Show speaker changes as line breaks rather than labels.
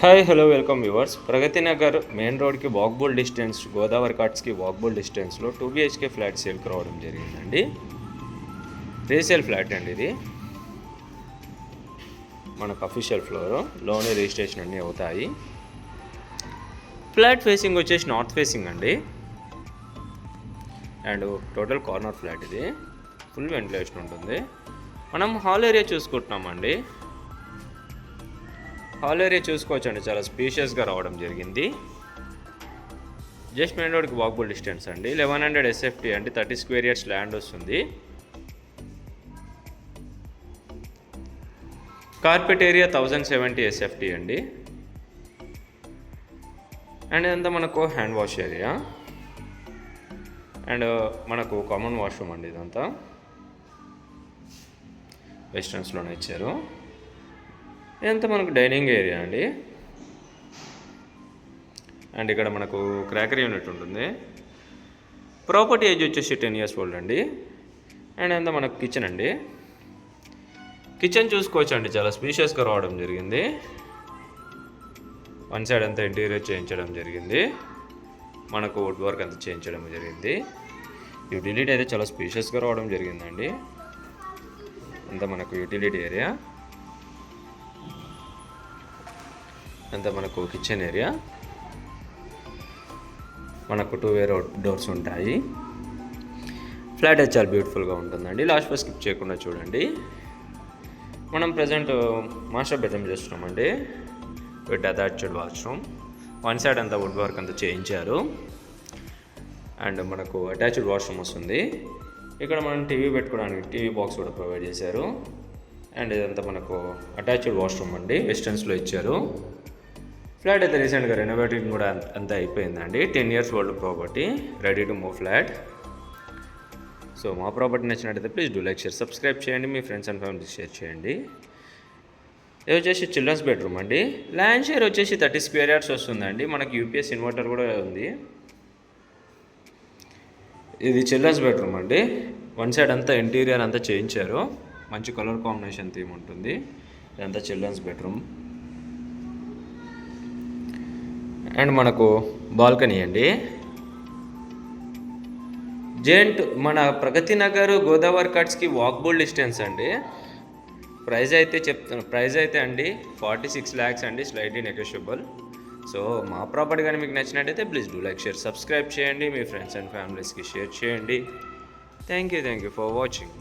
Hi hello welcome viewers. Pragathi Nagar main రోడ్కి walkable distance, Godavari కార్ట్స్కి walkable డిస్టెన్స్లో 2 BHK ఫ్లాట్ సేల్కి రావడం జరిగిందండి. రీసేల్ ఫ్లాట్ అండి ఇది. మనకు అఫీషియల్ ఫ్లోరు, లోన్ రిజిస్ట్రేషన్ అన్నీ అవుతాయి. ఫ్లాట్ ఫేసింగ్ వచ్చేసి నార్త్ ఫేసింగ్ అండి. అండ్ టోటల్ కార్నర్ ఫ్లాట్ ఇది. ఫుల్ వెంటిలేషన్ ఉంటుంది. మనం హాల్ ఏరియా చూసుకుంటున్నామండి. హాల్ ఏరియా చూసుకోవచ్చండి, చాలా స్పేషియస్గా రావడం జరిగింది. జస్ట్ మెయిన్ రోడ్కి వాక్బుల్ డిస్టెన్స్ అండి. 1100 SFT అండి, 30 స్క్వేర్ యార్డ్స్ ల్యాండ్ వస్తుంది. కార్పెట్ ఏరియా 1070 SFT అండి. అండ్ ఇదంతా మనకు హ్యాండ్ వాష్ ఏరియా అండ్ మనకు కామన్ వాష్రూమ్ అండి. ఇదంతా వెస్టర్న్స్లోనే ఇచ్చారు. ఇదంతా మనకు డైనింగ్ ఏరియా అండి. అండ్ ఇక్కడ మనకు క్రాకర్ యూనిట్ ఉంటుంది. ప్రాపర్టీ ఏజ్ వచ్చేసి 10 years ఓల్డ్ అండి. అండ్ అంతా మనకు కిచెన్ అండి. కిచెన్ చూసుకోవచ్చు అండి, చాలా స్పేషియస్గా రావడం జరిగింది. వన్ సైడ్ అంతా ఇంటీరియర్ చేయించడం జరిగింది. మనకు వుడ్ వర్క్ అంతా చేయించడం జరిగింది. యూటిలిటీ అయితే చాలా స్పేషియస్గా రావడం జరిగిందండి. అంతా మనకు యూటిలిటీ ఏరియా, అంతా మనకు కిచెన్ ఏరియా. మనకు 2-way డోర్స్ ఉంటాయి. ఫ్లాట్ అయితే చాలా బ్యూటిఫుల్గా ఉంటుందండి. లాస్ట్ వరకు స్కిప్ చేయకుండా చూడండి. మనం ప్రజెంట్ మాస్టర్ బెడ్రూమ్ చేస్తున్నామండి, with attached washroom. One side అంతా వుడ్ వర్క్ అంతా చేయించారు. అండ్ మనకు అటాచ్డ్ వాష్రూమ్ వస్తుంది. ఇక్కడ మనం టీవీ పెట్టుకోవడానికి టీవీ బాక్స్ కూడా ప్రొవైడ్ చేశారు. అండ్ ఇదంతా మనకు అటాచ్డ్ వాష్రూమ్ అండి, వెస్టర్న్స్లో ఇచ్చారు. ఫ్లాట్ అయితే రీసెంట్గా రెనోవేటింగ్ కూడా అంతా అయిపోయిందండి. 10 years old property, ready to move flat. So మా ప్రాపర్టీ నచ్చినట్టయితే please do like, share, subscribe చేయండి. మీ ఫ్రెండ్స్ అండ్ ఫ్యామిలీ షేర్ చేయండి. ఇది వచ్చేసి చిల్డ్రన్స్ బెడ్రూమ్ అండి. ల్యాండ్ షేర్ వచ్చేసి 30 స్క్వేర్ యార్డ్స్ వస్తుందండి. మనకి UPS ఇన్వర్టర్ కూడా ఉంది. ఇది చిల్డ్రన్స్ బెడ్రూమ్ అండి. వన్ సైడ్ అంతా ఇంటీరియర్ అంతా చేయించారు. మంచి కలర్ కాంబినేషన్ థీమ్ ఉంటుంది. ఇదంతా చిల్డ్రన్స్ బెడ్రూమ్. అండ్ మనకు బాల్కనీ అండి. జెంట్ మన ప్రగతి నగర్ గోదావరి కార్ట్స్కి వాక్బుల్ డిస్టెన్స్ అండి. ప్రైస్ అయితే అండి 46 lakhs అండి, స్లైట్లీ నెగోషియబుల్. సో మా ప్రాపర్టీ కానీ మీకు నచ్చినట్టయితే please do like, share, subscribe చేయండి. మీ ఫ్రెండ్స్ అండ్ ఫ్యామిలీస్కి షేర్ చేయండి. Thank you for watching.